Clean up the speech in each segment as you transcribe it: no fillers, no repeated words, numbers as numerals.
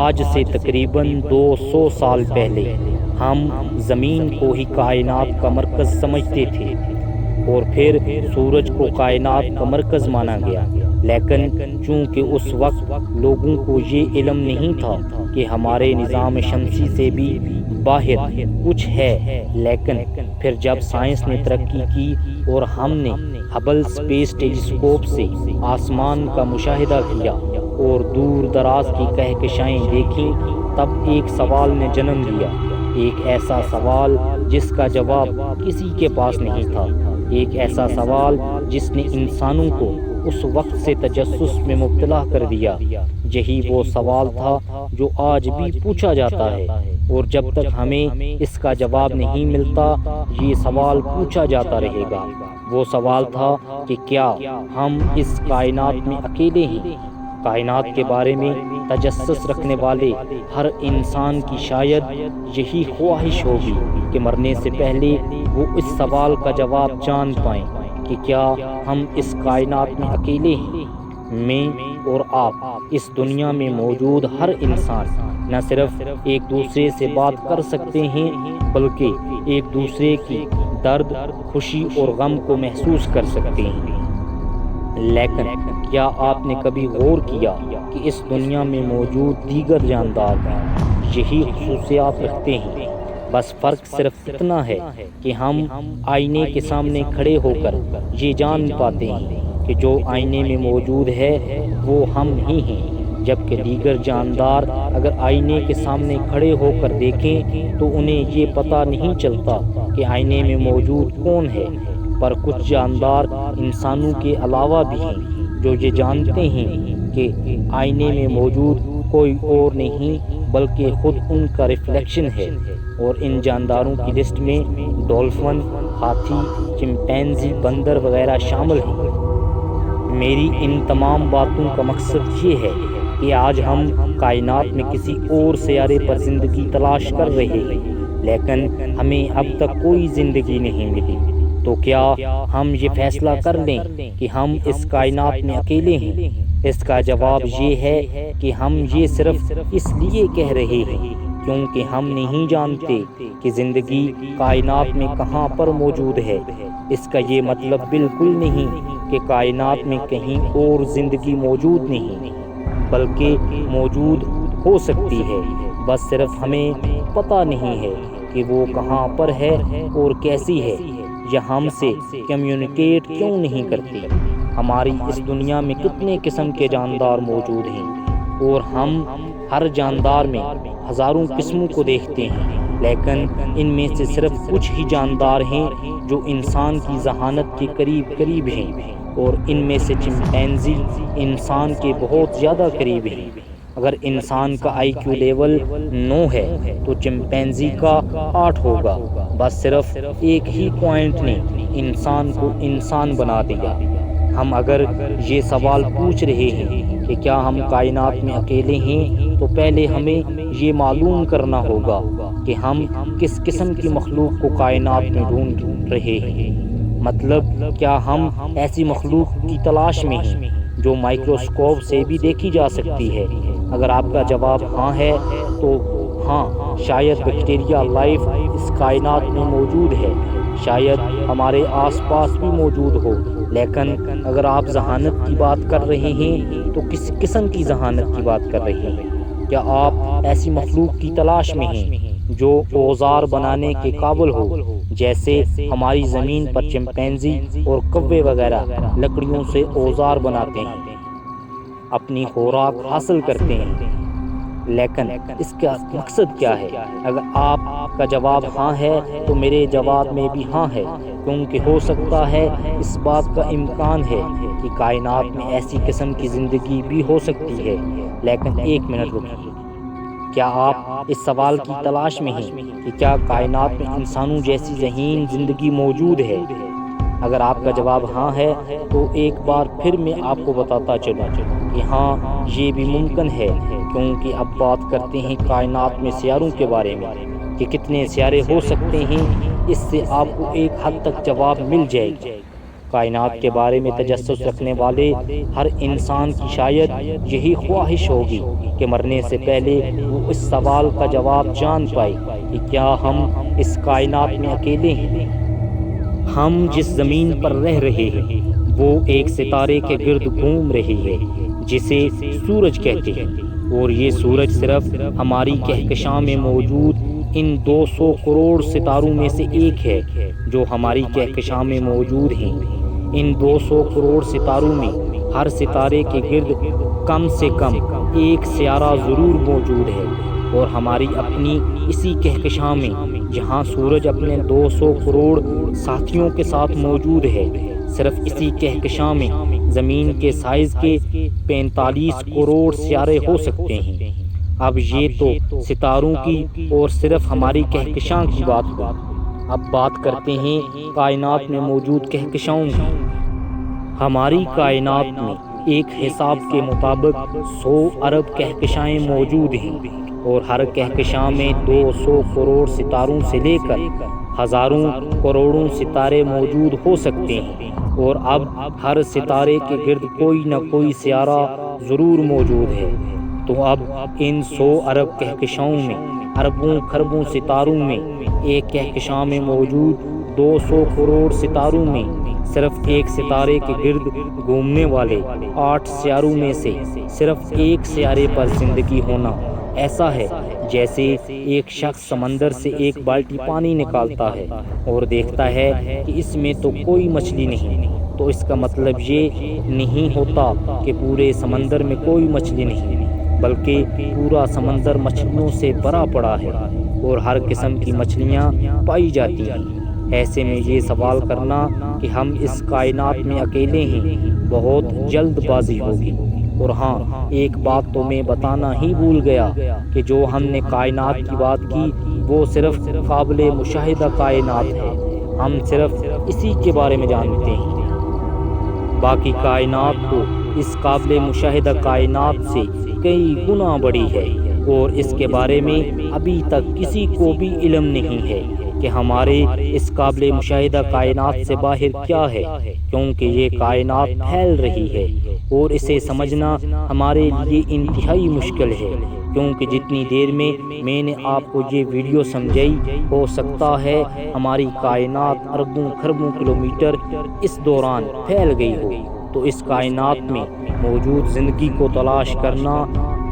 آج سے تقریباً 200 سال پہلے ہم زمین کو ہی کائنات کا مرکز سمجھتے تھے اور پھر سورج کو کائنات کا مرکز مانا گیا، لیکن چونکہ اس وقت لوگوں کو یہ علم نہیں تھا کہ ہمارے نظام شمسی سے بھی باہر کچھ ہے، لیکن پھر جب سائنس نے ترقی کی اور ہم نے ہبل اسپیس ٹیلیسکوپ سے آسمان کا مشاہدہ کیا اور دور دراز کی کہکشائیں دیکھیں، تب ایک سوال نے جنم لیا، ایک ایسا سوال جس کا جواب کسی کے پاس نہیں تھا، ایک ایسا سوال جس نے انسانوں کو اس وقت سے تجسس میں مبتلا کر دیا۔ یہی وہ سوال تھا جو آج بھی پوچھا جاتا ہے، اور جب تک ہمیں اس کا جواب نہیں ملتا یہ سوال پوچھا جاتا رہے گا۔ وہ سوال تھا کہ کیا ہم اس کائنات میں اکیلے ہیں؟ کائنات کے بارے میں تجسس رکھنے والے ہر انسان کی شاید یہی خواہش ہوگی کہ مرنے سے پہلے وہ اس سوال کا جواب جان پائیں کہ کیا ہم اس کائنات میں اکیلے ہیں؟ میں اور آپ، اس دنیا میں موجود ہر انسان نہ صرف ایک دوسرے سے بات کر سکتے ہیں بلکہ ایک دوسرے کی درد، خوشی اور غم کو محسوس کر سکتے ہیں۔ لیکن کیا آپ نے کبھی غور کیا کہ اس دنیا میں موجود دیگر جاندار بھی یہی خصوصیات رکھتے ہیں؟ بس فرق صرف اتنا ہے کہ ہم آئینے کے سامنے کھڑے ہو کر یہ جان پاتے ہیں کہ جو آئینے میں موجود ہے وہ ہم ہی ہیں، جبکہ دیگر جاندار اگر آئینے کے سامنے کھڑے ہو کر دیکھیں تو انہیں یہ پتہ نہیں چلتا کہ آئینے میں موجود کون ہے۔ پر کچھ جاندار انسانوں کے علاوہ بھی ہیں جو یہ جانتے ہیں کہ آئینے میں موجود کوئی اور نہیں بلکہ خود ان کا ریفلیکشن ہے، اور ان جانداروں کی لسٹ میں ڈولفن، ہاتھی، چمپینزی، بندر وغیرہ شامل ہیں۔ میری ان تمام باتوں کا مقصد یہ ہے کہ آج ہم کائنات میں کسی اور سیارے پر زندگی تلاش کر رہے ہیں، لیکن ہمیں اب تک کوئی زندگی نہیں ملی۔ تو کیا ہم یہ فیصلہ کر لیں کہ ہم اس کائنات میں اکیلے ہیں؟ اس کا جواب یہ ہے کہ ہم یہ صرف اس لیے کہہ رہے ہیں کیونکہ ہم نہیں جانتے کہ زندگی کائنات میں کہاں پر موجود ہے۔ اس کا یہ مطلب بالکل نہیں کہ کائنات میں کہیں اور زندگی موجود نہیں، بلکہ موجود ہو سکتی ہے، بس صرف ہمیں پتہ نہیں ہے کہ وہ کہاں پر ہے اور کیسی ہے، یا ہم سے کمیونیکیٹ کیوں نہیں کرتی۔ ہماری اس دنیا میں کتنے قسم کے جاندار موجود ہیں، اور ہم ہر جاندار میں ہزاروں قسموں کو دیکھتے ہیں، لیکن ان میں سے صرف کچھ ہی جاندار ہیں جو انسان کی ذہانت کے قریب ہیں، اور ان میں سے چمپینزی انسان کے بہت زیادہ قریب ہیں۔ اگر انسان کا آئی کیو لیول 9 ہے تو چمپینزی کا 8 ہوگا۔ بس صرف ایک ہی پوائنٹ نے انسان کو انسان بنا دیا۔ ہم اگر یہ سوال پوچھ رہے ہیں کہ کیا ہم کائنات میں اکیلے ہیں، تو پہلے ہمیں یہ معلوم کرنا ہوگا کہ ہم کس قسم کی مخلوق کو کائنات میں ڈھونڈ رہے ہیں۔ مطلب کیا ہم ایسی مخلوق کی تلاش میں ہیں جو مائکروسکوپ سے بھی دیکھی جا سکتی ہے؟ اگر آپ کا جواب ہاں ہے تو ہاں، شاید بیکٹیریا لائف اس کائنات میں موجود ہے، شاید ہمارے آس پاس بھی موجود ہو۔ لیکن اگر آپ ذہانت کی بات کر رہے ہیں تو کس قسم کی ذہانت کی بات کر رہے ہیں؟ کیا آپ ایسی مخلوق کی تلاش میں ہیں جو اوزار بنانے کے قابل ہو، جیسے ہماری زمین پر چمپینزی اور کوے وغیرہ لکڑیوں سے اوزار بناتے ہیں، اپنی خوراک حاصل کرتے ہیں؟ لیکن اس کا مقصد کیا ہے؟ اگر آپ کا جواب ہاں ہے تو میرے جواب میں بھی ہاں ہے، کیونکہ ہو سکتا ہے اس بات کا امکان ہے کہ کائنات میں ایسی قسم کی زندگی بھی ہو سکتی ہے۔ لیکن ایک منٹ رکیے، کیا آپ اس سوال کی تلاش میں ہیں کہ کیا کائنات میں انسانوں جیسی ذہین زندگی موجود ہے؟ اگر آپ کا جواب ہاں ہے تو ایک بار پھر میں آپ کو بتاتا چلوں کہ ہاں، یہ بھی ممکن ہے، کیونکہ اب بات کرتے ہیں کائنات میں سیاروں کے بارے میں کہ کتنے سیارے ہو سکتے ہیں۔ اس سے آپ کو ایک حد تک جواب مل جائے گا۔ کائنات کے بارے میں تجسس رکھنے والے ہر انسان کی شاید یہی خواہش ہوگی کہ مرنے سے پہلے وہ اس سوال کا جواب جان پائے کہ کیا ہم اس کائنات میں اکیلے ہیں؟ ہم جس زمین پر رہ رہے ہیں وہ ایک ستارے کے گرد گھوم رہی ہے جسے سورج کہتے ہیں، اور یہ سورج صرف ہماری کہکشاں میں موجود ان 200 کروڑ ستاروں میں سے ایک ہے جو ہماری کہکشاں میں موجود ہیں۔ ان 200 کروڑ ستاروں میں ہر ستارے کے گرد کم سے کم ایک سیارہ ضرور موجود ہے، اور ہماری اپنی اسی کہکشاں میں جہاں سورج اپنے 200 کروڑ ساتھیوں کے ساتھ موجود ہے، صرف اسی کہکشاں میں زمین کے سائز کے 45 کروڑ سیارے ہو سکتے ہیں۔ اب یہ تو ستاروں کی اور صرف ہماری کہکشاں کی بات ہوئی، اب بات کرتے ہیں کائنات میں موجود کہکشاؤں کی۔ ہماری کائنات میں ایک حساب کے مطابق 100 ارب کہکشائیں موجود ہیں، اور ہر کہکشاں میں 200 کروڑ ستاروں سے لے کر ہزاروں کروڑوں ستارے موجود ہو سکتے ہیں، اور اب ہر ستارے کے گرد کوئی نہ کوئی سیارہ ضرور موجود ہے۔ تو اب ان 100 ارب کہکشاؤں میں اربوں کھربوں ستاروں میں ایک کہکشاں میں موجود 200 کروڑ ستاروں میں صرف ایک ستارے کے گرد گھومنے والے 8 سیاروں میں سے صرف ایک سیارے پر زندگی ہونا ایسا ہے جیسے ایک شخص سمندر سے ایک بالٹی پانی نکالتا ہے اور دیکھتا ہے کہ اس میں تو کوئی مچھلی نہیں، تو اس کا مطلب یہ نہیں ہوتا کہ پورے سمندر میں کوئی مچھلی نہیں، بلکہ پورا سمندر مچھلیوں سے بھرا پڑا ہے اور ہر قسم کی مچھلیاں پائی جاتی ہیں۔ ایسے میں یہ سوال کرنا کہ ہم اس کائنات میں اکیلے ہیں بہت جلد بازی ہوگی۔ اور ہاں، ایک بات تو میں بتانا ہی بھول گیا کہ جو ہم نے کائنات کی بات کی وہ صرف قابل مشاہدہ کائنات ہے، ہم صرف اسی کے بارے میں جانتے ہیں۔ باقی کائنات تو اس قابل مشاہدہ کائنات سے کئی گنا بڑی ہے، اور اس کے بارے میں ابھی تک کسی کو بھی علم نہیں ہے کہ ہمارے اس قابل مشاہدہ کائنات سے باہر کیا ہے، کیونکہ یہ کائنات پھیل رہی ہے اور اسے سمجھنا ہمارے لیے انتہائی مشکل ہے، کیونکہ جتنی دیر میں نے آپ کو یہ ویڈیو سمجھائی ہو سکتا ہے ہماری کائنات اربوں کھربوں کلومیٹر اس دوران پھیل گئی ہو۔ تو اس کائنات میں موجود زندگی کو تلاش کرنا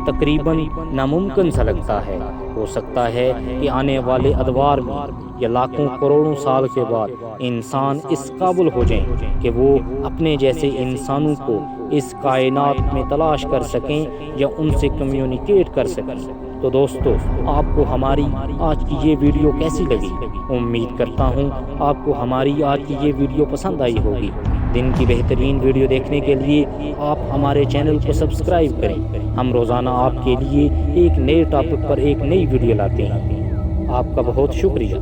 تقریباً ناممکن سا لگتا ہے۔ ہو سکتا ہے کہ آنے والے ادوار میں یا لاکھوں کروڑوں سال کے بعد انسان اس قابل ہو جائیں کہ وہ اپنے جیسے انسانوں کو اس کائنات میں تلاش کر سکیں یا ان سے کمیونیکیٹ کر سکیں۔ تو دوستو، آپ کو ہماری آج کی یہ ویڈیو کیسی لگی؟ امید کرتا ہوں آپ کو ہماری آج کی یہ ویڈیو پسند آئی ہوگی۔ دن کی بہترین ویڈیو دیکھنے کے لیے آپ ہمارے چینل کو سبسکرائب کریں۔ ہم روزانہ آپ کے لیے ایک نئے ٹاپک پر ایک نئی ویڈیو لاتے ہیں۔ آپ کا بہت شکریہ۔